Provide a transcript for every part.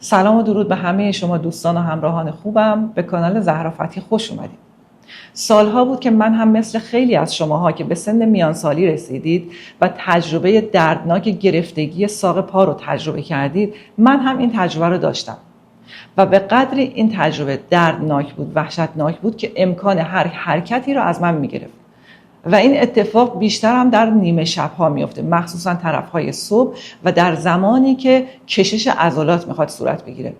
سلام و درود به همه شما دوستان و همراهان خوبم. به کانال زهرا فتحی خوش اومدید. سالها بود که من هم مثل خیلی از شماها که به سن میانسالی رسیدید و تجربه دردناک گرفتگی ساق پا رو تجربه کردید، من هم این تجربه رو داشتم و به قدری این تجربه دردناک بود، وحشتناک بود که امکان هر حرکتی رو از من میگرفت و این اتفاق بیشتر هم در نیمه شب‌ها میفته، مخصوصا طرف‌های صبح و در زمانی که کشش عضلات میخواد صورت بگیره.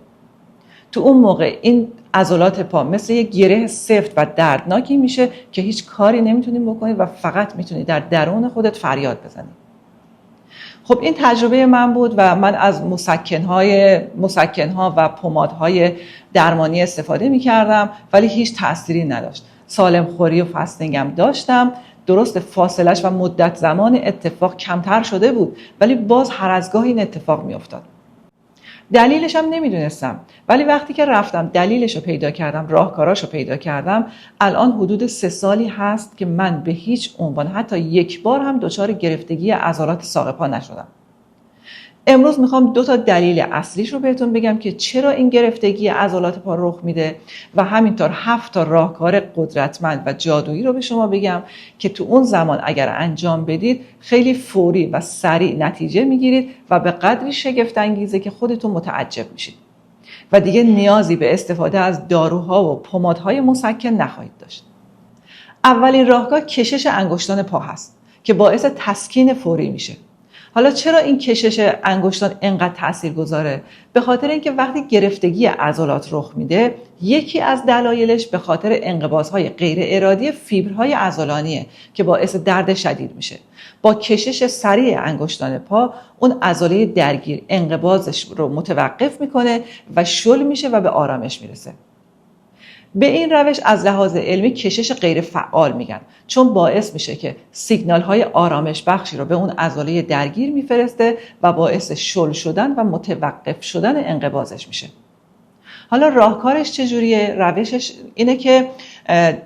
تو اون موقع این عضلات پا مثل یک گره سفت و دردناکی میشه که هیچ کاری نمیتونید بکنید و فقط میتونید در درون خودت فریاد بزنید. خب این تجربه من بود و من از مسکن‌ها و پمادهای درمانی استفاده میکردم ولی هیچ تأثیری نداشت. سالم خوری و فاستینگ هم داشتم، درست فاصلش و مدت زمان اتفاق کمتر شده بود ولی باز هر از گاهی این اتفاق میافتاد. دلیلش هم نمیدونستم ولی وقتی که رفتم دلیلش رو پیدا کردم، راهکاراش رو پیدا کردم، الان حدود 3 سالی هست که من به هیچ عنوان حتی یک بار هم دچار گرفتگی عضلات ساق پا نشدم. امروز میخوام 2 تا دلیل اصلیش رو بهتون بگم که چرا این گرفتگی عضلات پا رخ میده و همینطور 7 تا راهکار قدرتمند و جادویی رو به شما بگم که تو اون زمان اگر انجام بدید خیلی فوری و سریع نتیجه میگیرید و به قدری شگفت انگیزه که خودتون متعجب میشید و دیگه نیازی به استفاده از داروها و پمادهای مسکن نخواهید داشت. اولین راهکار کشش انگشتان پا هست که باعث تسکین فوری میشه. حالا چرا این کشش انگشتان اینقدر تاثیرگذاره؟ به خاطر اینکه وقتی گرفتگی عضلات رخ میده، یکی از دلایلش به خاطر انقباض‌های غیر ارادی فیبرهای عضلانیه که باعث درد شدید میشه. با کشش سریع انگشتان پا، اون عضله درگیر انقباضش رو متوقف میکنه و شل میشه و به آرامش میرسه. به این روش از لحاظ علمی کشش غیر فعال میگن، چون باعث میشه که سیگنال های آرامش بخشی رو به اون عضله درگیر میفرسته و باعث شل شدن و متوقف شدن انقباضش میشه. حالا راهکارش چجوریه؟ روشش اینه که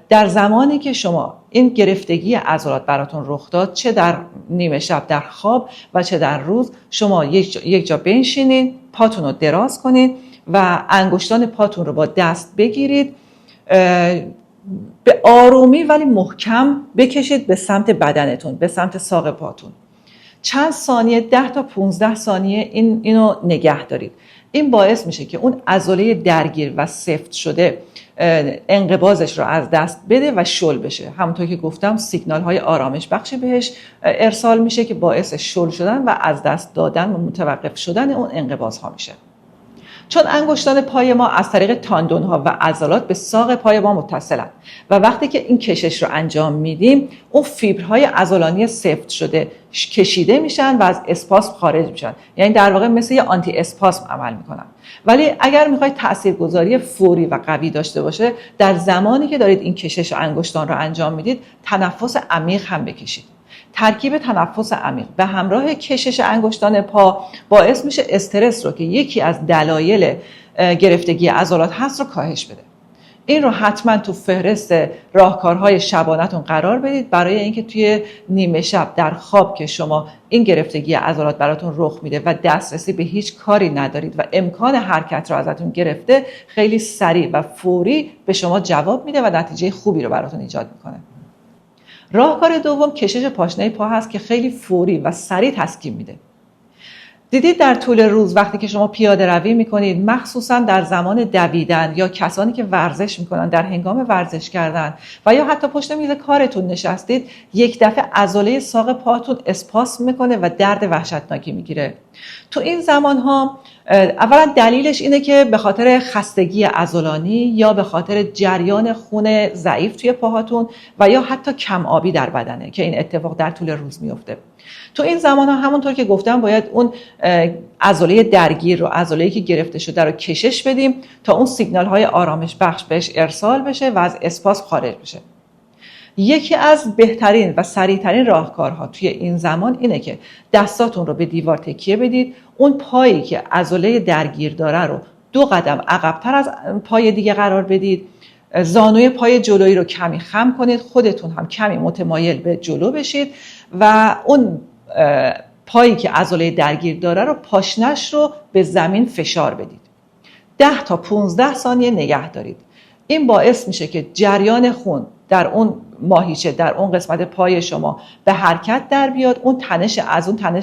در زمانی که شما این گرفتگی عضلات براتون رخ داد، چه در نیمه شب در خواب و چه در روز، شما یک جا بنشینید، پاتون رو دراز کنید و انگشتان پاتون رو با دست بگیرید، به آرومی ولی محکم بکشید به سمت بدنتون، به سمت ساق پاتون. چند ثانیه، 10 تا 15 ثانیه اینو نگه دارید. این باعث میشه که اون عضله درگیر و سفت شده انقباضش رو از دست بده و شل بشه. همونطور که گفتم سیگنال های آرامش بخشی بهش ارسال میشه که باعث شل شدن و از دست دادن و متوقف شدن اون انقباض ها میشه. چون انگشتان پای ما از طریق تاندون ها و عضلات به ساق پای ما متصلن و وقتی که این کشش رو انجام میدیم، اون فیبرهای عضلانی سفت شده کشیده میشن و از اسپاسم خارج میشن، یعنی در واقع مثل یه آنتی اسپاسم عمل میکنن. ولی اگر میخواید تاثیرگذاری فوری و قوی داشته باشه، در زمانی که دارید این کشش انگشتان رو انجام میدید، تنفس عمیق هم بکشید. ترکیب تنفس عمیق به همراه کشش انگشتان پا باعث میشه استرس رو که یکی از دلایل گرفتگی عضلات هست رو کاهش بده. این رو حتما تو فهرست راهکارهای شبانه‌تون قرار بدید برای اینکه توی نیمه شب در خواب که شما این گرفتگی عضلات براتون رخ میده و دسترسی به هیچ کاری ندارید و امکان حرکت رو ازتون گرفته، خیلی سریع و فوری به شما جواب میده و نتیجه خوبی رو براتون ایجاد میکنه. راهکار دوم کشش پاشنه پا هست که خیلی فوری و سریع تسکین میده. دیدید در طول روز وقتی که شما پیاده روی میکنید، مخصوصا در زمان دویدن یا کسانی که ورزش میکنن در هنگام ورزش کردن و یا حتی پشت میز کارتون نشستید، یک دفعه عضله ساق پاتون اسپاسم میکنه و درد وحشتناکی میگیره. تو این زمان ها اولا دلیلش اینه که به خاطر خستگی عضلانی یا به خاطر جریان خون ضعیف توی پاهاتون و یا حتی کم آبی در بدنه که این اتفاق در طول روز میفته. تو این زمان ها همونطور که گفتم باید اون عضله درگیر رو، عضله‌ای که گرفته شده رو کشش بدیم تا اون سیگنال های آرامش بخش بهش ارسال بشه و از اسپاسم خارج بشه. یکی از بهترین و سریعترین راهکارها توی این زمان اینه که دستاتون رو به دیوار تکیه بدید، اون پایی که عضله درگیر داره رو 2 قدم عقب‌تر از پای دیگه قرار بدید، زانوی پای جلویی رو کمی خم کنید، خودتون هم کمی متمایل به جلو بشید و اون پایی که عضله درگیر داره رو، پاشنش رو به زمین فشار بدید. 10 تا 15 ثانیه نگه دارید. این باعث میشه که جریان خون در اون ماهیچه، در اون قسمت پای شما به حرکت در بیاد، اون تنش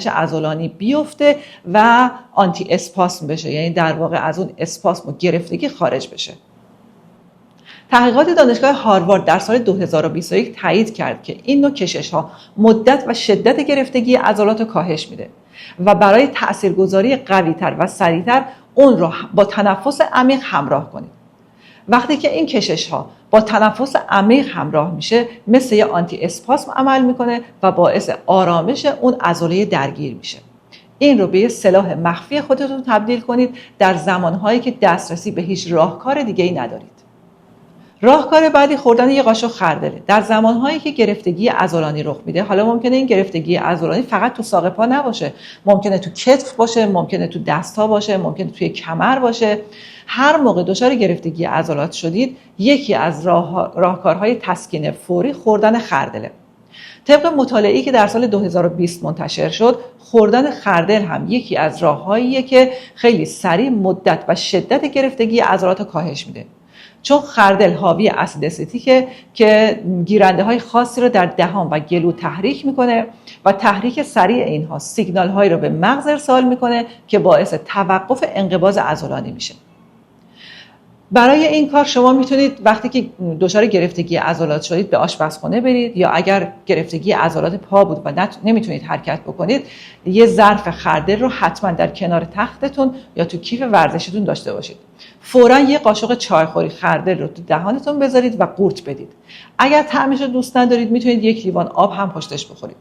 عضلانی بیفته و آنتی اسپاسم بشه، یعنی در واقع از اون اسپاسم و گرفتگی خارج بشه. تحقیقات دانشگاه هاروارد در سال 2021 تایید کرد که این نوع کشش‌ها مدت و شدت گرفتگی عضلات رو کاهش میده و برای تاثیرگذاری قوی‌تر و سریعتر اون رو با تنفس عمیق همراه کنید. وقتی که این کشش‌ها با تنفس عمیق همراه میشه، مثل یه آنتی اسپاسم عمل میکنه و باعث آرامش اون عضله درگیر میشه. این رو به یه سلاح مخفی خودتون تبدیل کنید در زمانهایی که دسترسی به هیچ راهکار دیگه‌ای ندارید. راهکار بعدی خوردن یه قاشق خردله. در زمانهایی که گرفتگی عضلانی رخ میده، حالا ممکنه این گرفتگی عضلانی فقط تو ساق پا نباشه، ممکنه تو کتف باشه، ممکنه تو دست‌ها باشه، ممکنه توی کمر باشه. هر موقع دچار گرفتگی عضلات شدید، یکی از راهکارهای تسکین فوری خوردن خردله. طبق مطالعه‌ای که در سال 2020 منتشر شد، خوردن خردل هم یکی از راه‌هاییه که خیلی سریع مدت و شدت گرفتگی عضلات رو کاهش میده. چون خردل حاوی اسید استیکه که گیرنده های خاصی رو در دهان و گلو تحریک میکنه و تحریک سریع اینها سیگنال هایی رو به مغز ارسال میکنه که باعث توقف انقباض عضلانی میشه. برای این کار شما میتونید وقتی که دچار گرفتگی عضلات شدید به آشپزخونه برید، یا اگر گرفتگی عضلات پا بود و نمیتونید حرکت بکنید، یه ظرف خردل رو حتما در کنار تختتون یا تو کیف ورزشیتون داشته باشید. فوراً یه قاشق چایخوری خردل رو تو دهانتون بذارید و قورت بدید. اگر طعمش رو دوست ندارید میتونید یک لیوان آب هم پشتش بخورید.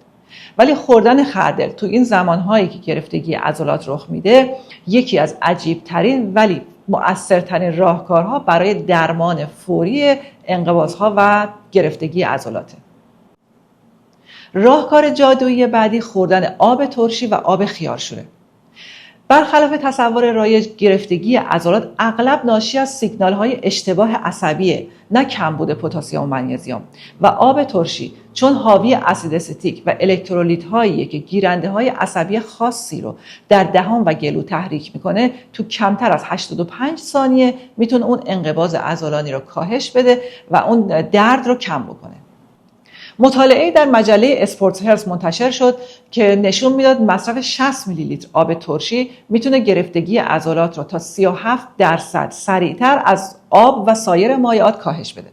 ولی خوردن خردل تو این زمانهایی که گرفتگی عضلات رخ میده یکی از عجیب‌ترین ولی مؤثرترین راهکارها برای درمان فوری انقباض‌ها و گرفتگی عضلاته. راهکار جادویی بعدی خوردن آب ترشی و آب خیارشوره. برخلاف تصور رایج، گرفتگی عضلات اغلب ناشی از سیگنال‌های اشتباه عصبیه، نه کمبود پتاسیم و منیزیم. و آب ترشی چون حاوی اسید استیک و الکترولیت‌هاییه که گیرنده‌های عصبی خاصی رو در دهان و گلو تحریک میکنه، تو کمتر از 85 ثانیه میتونه اون انقباض عضلانی رو کاهش بده و اون درد رو کم بکنه. مطالعه در مجله اسپورت هلت منتشر شد که نشون میداد مصرف 60 میلی لیتر آب ترشی میتونه گرفتگی عضلات رو تا 37% سریعتر از آب و سایر مایعات کاهش بده.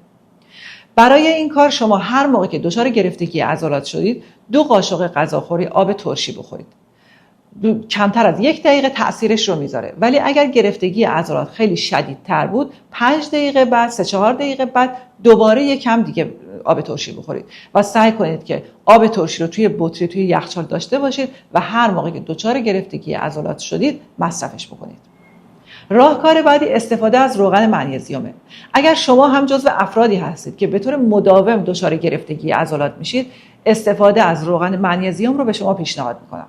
برای این کار شما هر موقع که دچار گرفتگی عضلات شدید 2 قاشق غذاخوری آب ترشی بخورید. کمتر از 1 دقیقه تأثیرش رو میذاره. ولی اگر گرفتگی عضلات خیلی شدیدتر بود، 5 دقیقه بعد 3-4 دقیقه بعد دوباره یکم دیگه آب ترشی بخورید و سعی کنید که آب ترشی رو توی بطری توی یخچال داشته باشید و هر موقع که دچار گرفتگی عضلات شدید مصرفش بکنید. راهکار بعدی استفاده از روغن منیزیمه. اگر شما هم جزو افرادی هستید که به طور مداوم دچار گرفتگی عضلات میشید، استفاده از روغن منیزیم رو به شما پیشنهاد میکنم.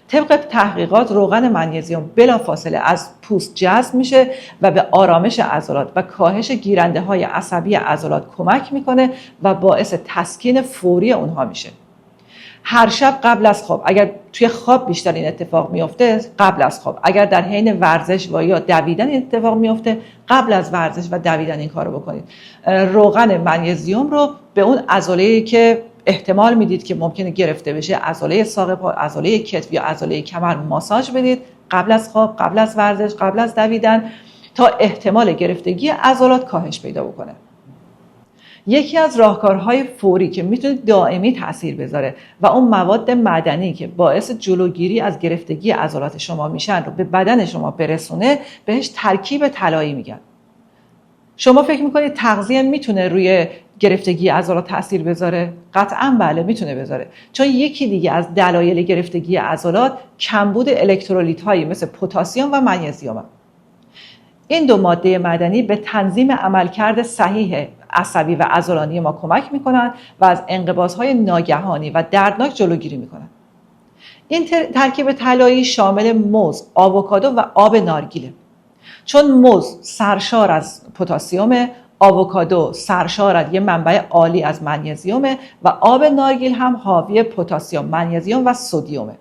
طبق تحقیقات روغن منیزیم بلافاصله از پوست جذب میشه و به آرامش عضلات و کاهش گیرنده های عصبی عضلات کمک میکنه و باعث تسکین فوری اونها میشه. هر شب قبل از خواب، اگر توی خواب بیشتر این اتفاق میفته، قبل از خواب، اگر در حین ورزش و یا دویدن این اتفاق میفته، قبل از ورزش و دویدن این کارو بکنید. روغن منیزیم رو به اون عضله‌ای که احتمال میدید که ممکنه گرفته بشه، عضله ساق پا، عضله کتف یا عضله کمر، ماساژ بدید قبل از خواب، قبل از ورزش، قبل از دویدن تا احتمال گرفتگی عضلات کاهش پیدا بکنه. یکی از راهکارهای فوری که میتونه دائمی تاثیر بذاره و اون مواد معدنی که باعث جلوگیری از گرفتگی عضلات شما میشن رو به بدن شما برسونه، بهش ترکیب طلایی میگن. شما فکر میکنید تغذیه میتونه روی گرفتگی عضلات تاثیر بذاره؟ قطعاً بله میتونه بذاره، چون یکی دیگه از دلایل گرفتگی عضلات کمبود الکترولیت هایی مثل پتاسیم و منیزیم. این 2 ماده معدنی به تنظیم عملکرد صحیح عصبی و عضلانی ما کمک میکنن و از انقباض‌های ناگهانی و دردناک جلوگیری میکنن. این ترکیب طلایی شامل موز، آووکادو و آب نارگیله. چون موز سرشار از پتاسیم، آووکادو سرشار از یه منبع عالی از منیزیم و آب نارگیل هم حاوی پتاسیم، منیزیم و سدیمه.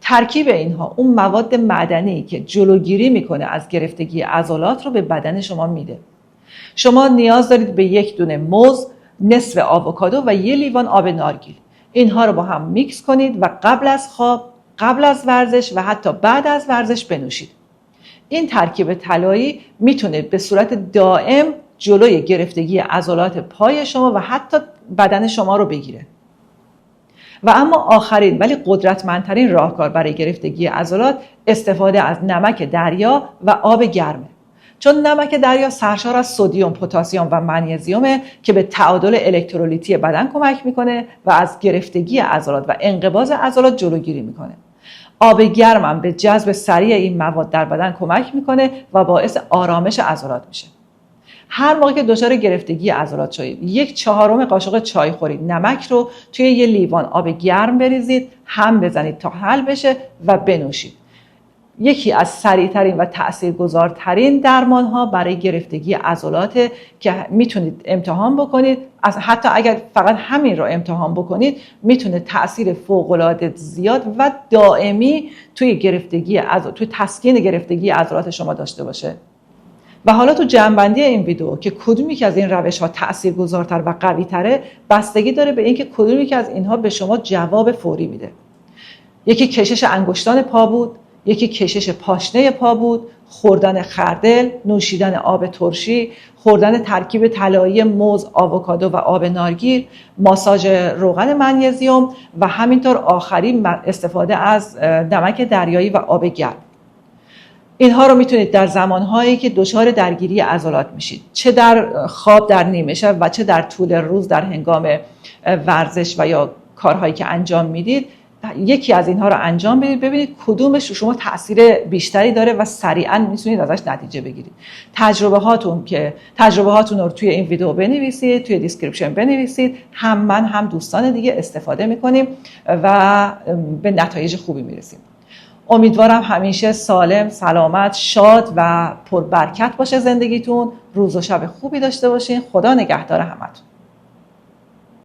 ترکیب اینها اون مواد معدنی که جلوگیری میکنه از گرفتگی عضلات رو به بدن شما میده. شما نیاز دارید به 1 دونه موز، نصف آووکادو و 1 لیوان آب نارگیل. اینها رو با هم میکس کنید و قبل از خواب، قبل از ورزش و حتی بعد از ورزش بنوشید. این ترکیب طلایی میتونه به صورت دائم جلوی گرفتگی عضلات پای شما و حتی بدن شما رو بگیره. و اما آخرین ولی قدرتمندترین راهکار برای گرفتگی عضلات استفاده از نمک دریا و آب گرمه. چون نمک دریا سرشار از سدیم، پتاسیم و منیزیمه که به تعادل الکترولیتی بدن کمک میکنه و از گرفتگی عضلات و انقباض عضلات جلوگیری میکنه. آب گرم هم به جذب سریع این مواد در بدن کمک میکنه و باعث آرامش عضلات میشه. هر موقع که دچار گرفتگی عضلات شدید، 1/4 قاشق چای خورید نمک رو توی 1 لیوان آب گرم بریزید، هم بزنید تا حل بشه و بنوشید. یکی از سریعترین و تاثیرگذارترین درمان ها برای گرفتگی عضلات که میتونید امتحان بکنید. حتی اگر فقط همین رو امتحان بکنید میتونه تاثیر فوق العاده زیاد و دائمی توی تسکین گرفتگی عضلات شما داشته باشه. و حالا تو جمع‌بندی این ویدیو که کدومی که از این روش ها تاثیرگذارتر و قوی تره بستگی داره به اینکه کدومی که از اینها به شما جواب فوری میده. یکی کشش انگشتان پا بود، یکی کشش پاشنه پا بود، خوردن خردل، نوشیدن آب ترشی، خوردن ترکیب طلایی موز، آووکادو و آب نارگیل، ماساژ روغن منیزیم و همینطور آخری استفاده از نمک دریایی و آب گرم. اینها رو میتونید در زمانهایی که دچار درگیری عضلات میشید، چه در خواب در نیمه شب و چه در طول روز در هنگام ورزش و یا کارهایی که انجام میدید، یکی از اینها رو انجام بدید، ببینید کدومش رو شما تاثیر بیشتری داره و سریعا میتونید ازش نتیجه بگیرید. تجربه هاتون رو توی این ویدیو بنویسید، توی دیسکریپشن بنویسید. هم من هم دوستان دیگه استفاده میکنیم و به نتایج خوبی میرسیم. امیدوارم همیشه سالم، سلامت، شاد و پربرکت باشه زندگیتون. روز و شب خوبی داشته باشین. خدا نگهدار همتون.